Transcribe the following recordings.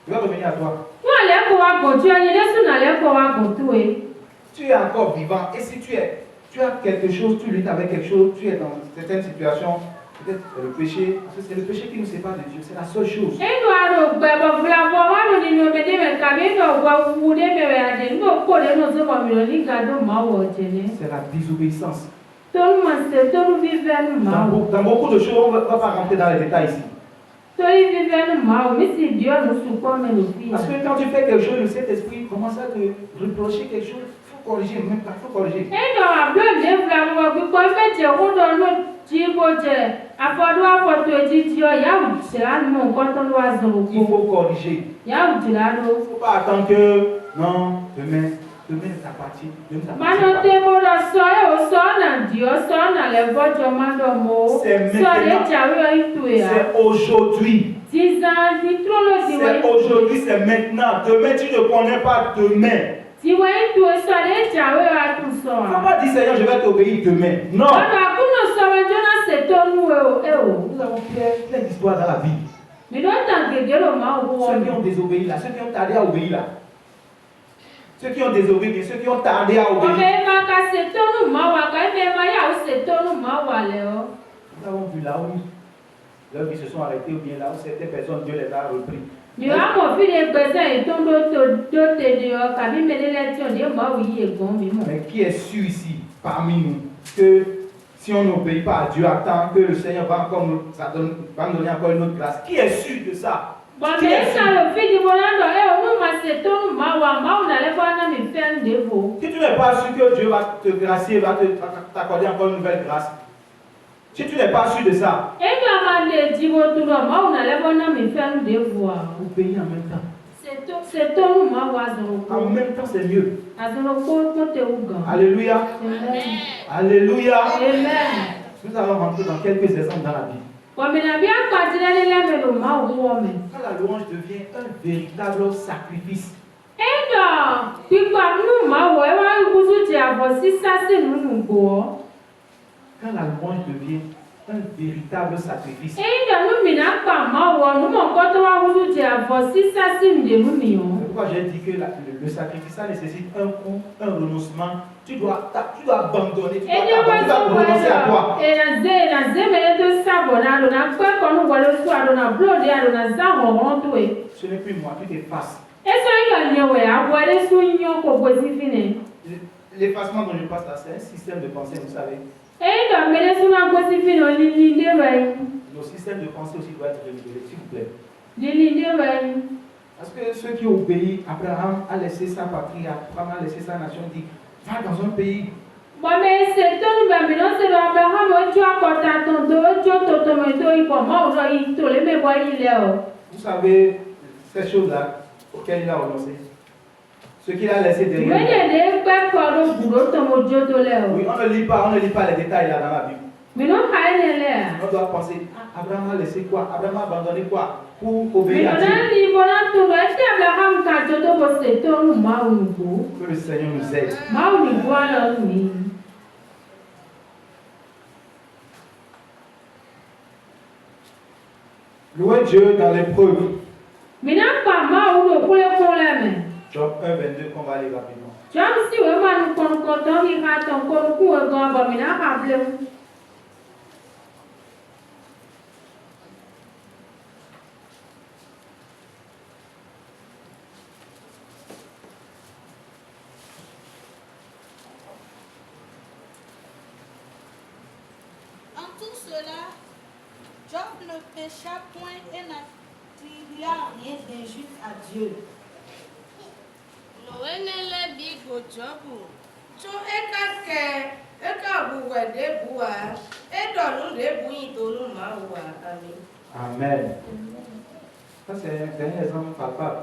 Je vais revenir à toi. Tu es encore vivant. Et si tu as quelque chose, tu luttes avec quelque chose, tu es dans certaines situations, peut-être le péché, parce que c'est le péché qui nous sépare de Dieu, c'est la seule chose. C'est la désobéissance. Dans beaucoup de choses, on ne va pas rentrer dans les détails ici. Parce que quand tu fais quelque chose, le Saint-Esprit commence à te reprocher quelque chose, il faut corriger, même pas, il faut corriger. Il faut corriger. Il ne faut pas attendre que, non, demain t'appartient. C'est aujourd'hui. C'est aujourd'hui, c'est maintenant. Demain, tu ne connais pas demain. Il ne faut pas dire Seigneur, je vais t'obéir demain. Non. Nous avons plein d'histoires dans la vie. Ceux qui ont désobéi là, ceux qui ont tardé à obéir là. Ceux qui ont désobéi, ceux qui ont tardé à obéir. Nous avons vu là où leurs vies se sont arrêtées ou bien là où certaines personnes, Dieu les a repris. Mais qui est sûr ici, parmi nous, que si on n'obéit pas à Dieu à temps, que le Seigneur va encore nous donner encore une autre grâce? Qui est sûr de ça? Qui est sûr? Si tu n'es pas sûr que Dieu va te gracier, va t'accorder encore une nouvelle grâce, si tu n'es pas sûr de ça, obéis en même temps. En même temps, c'est mieux. Alléluia. Amen. Alléluia. Amen. Nous allons rentrer dans quelques exemples dans la Bible. Quand la louange devient un véritable sacrifice. Quand la louange devient un véritable sacrifice. C'est pourquoi j'ai dit que le sacrifice, ça nécessite un renoncement. Tu dois abandonner, tu dois renoncer à toi. Ce n'est plus moi, tu t'effaces. L'effacement dont je passe là, c'est un système de pensée, vous savez. Nos systèmes de pensée aussi doivent être renouvelés, s'il vous plaît. Parce que ceux qui ont obéi, Abraham a laissé sa patrie, Abraham a laissé sa nation, dit, va dans un pays. Vous savez, ces choses-là auxquelles il a renoncé. Ce qu'il a laissé derrière. Oui, on ne lit pas les détails là dans la Bible. On doit penser, Abraham a laissé quoi? Abraham a abandonné quoi? Pour obéir à Dieu. Que le Seigneur nous aide. Louez Dieu dans l'épreuve. Job 1:22 qu'on va aller rapidement. En tout cela, Job ne pécha point et n'attribua rien d'injuste à Dieu. Amen. Ça, c'est un dernier exemple palpable.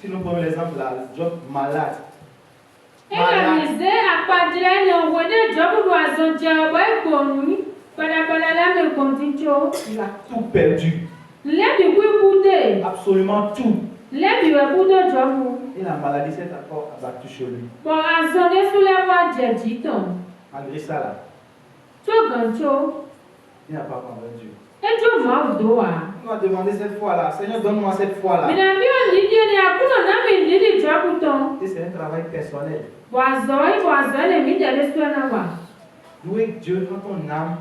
Si nous prenons l'exemple là, Job malade. Il a tout perdu. Absolument tout. Et la maladie s'est encore abattue sur lui. Malgré ça, là, il n'a pas compris Dieu. On va demander cette foi-là. Seigneur, donne-moi cette foi-là. Et c'est un travail personnel. Louer Dieu quand ton âme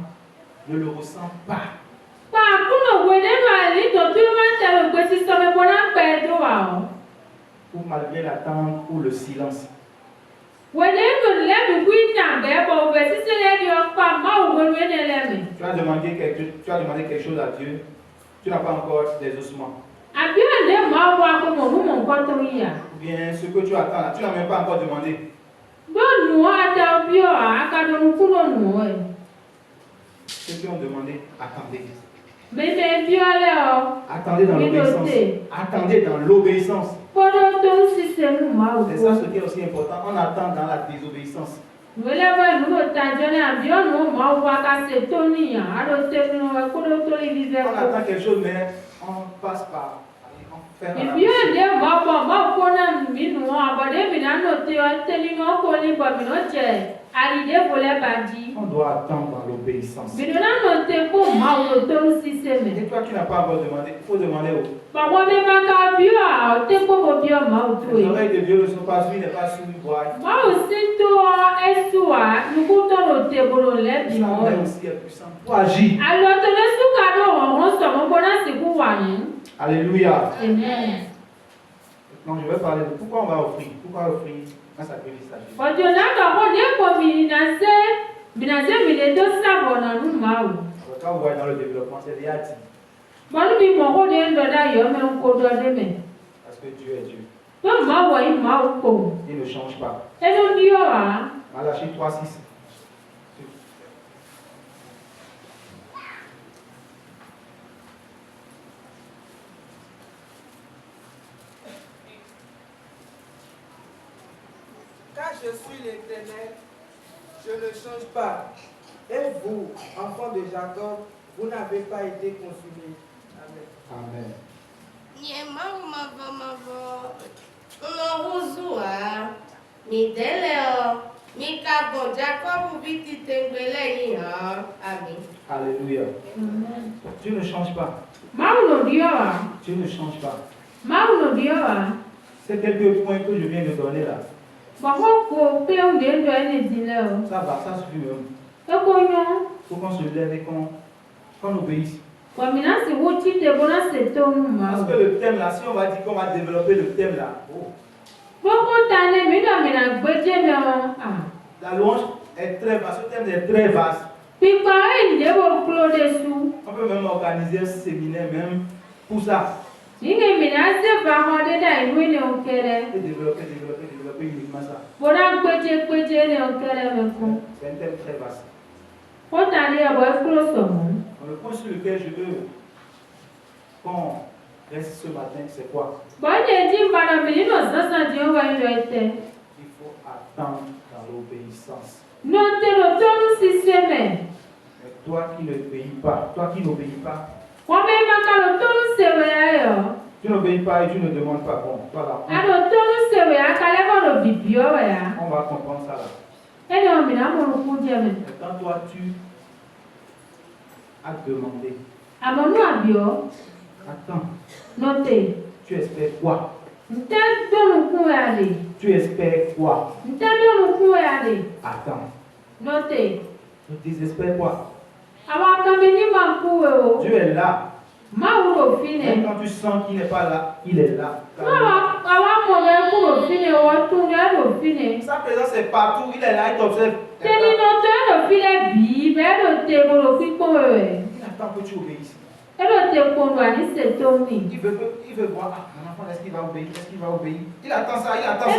ne le ressent pas. Ou malgré l'attente ou le silence. Tu as demandé quelque chose à Dieu. Tu n'as pas encore des ossements. Ou bien ce que tu attends là, tu n'as même pas encore demandé. Ceux qui ont demandé, attendez. Attendez dans l'obéissance. Attendez dans l'obéissance. C'est ça ce qui est aussi important. On attend dans la désobéissance. On attend quelque chose, mais on passe par. On fait on doit attendre dans l'obéissance. Et toi qui n'as pas encore demandé, il faut demander où. Les oreilles de Dieu ne sont pas suivies, n'est pas sous le bois. Ça aussi est puissant pour agir. Alléluia. Amen. Maintenant, je vais parler de pourquoi on va offrir. Pourquoi offrir un sacrifice à Dieu. Quand vous voyez dans le développement, c'est déjà dit. Parce que Dieu est Dieu. Il ne change pas. Malachie 3:6. Car je suis l'Éternel, je ne change pas. Et vous, enfants de Jacob, vous n'avez pas été consumés. Amen. Amen. Alléluia. Dieu ne change pas. Dieu ne change pas. C'est quelques points que je viens de donner là. Ça va, ça suffit même. Il faut qu'on se lève et qu'on obéisse. Parce que le thème là, si on va dire qu'on va développer le thème là, la louange est très vaste, ce thème est très vaste. On peut même organiser un séminaire même pour ça. Et développer uniquement ça. C'est un thème très vaste. Le point sur lequel je veux qu'on reste ce matin, c'est quoi? Il faut attendre dans l'obéissance. Mais toi qui n'obéis pas, tu n'obéis pas et tu ne demandes pas. Bon, voilà. On va comprendre ça là. Et quand toi tu as demandé, attends. Tu espères quoi? Tu espères quoi? Attends. Ne désespère pas. Dieu est là. Même quand tu sens qu'il n'est pas là, il est là. Sa présence est partout, il est là, il t'observe. Il attend que tu obéisses. Il veut voir, mon enfant, est-ce qu'il va obéir? Est-ce qu'il va obéir? Il attend ça, il attend ça.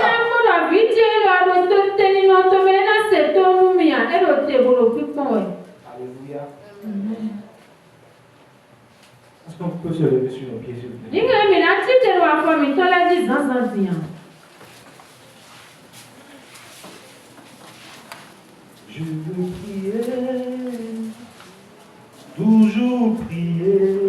Alléluia. Est-ce qu'on peut se lever sur nos pieds, s'il vous plaît? Je veux prier, toujours prier.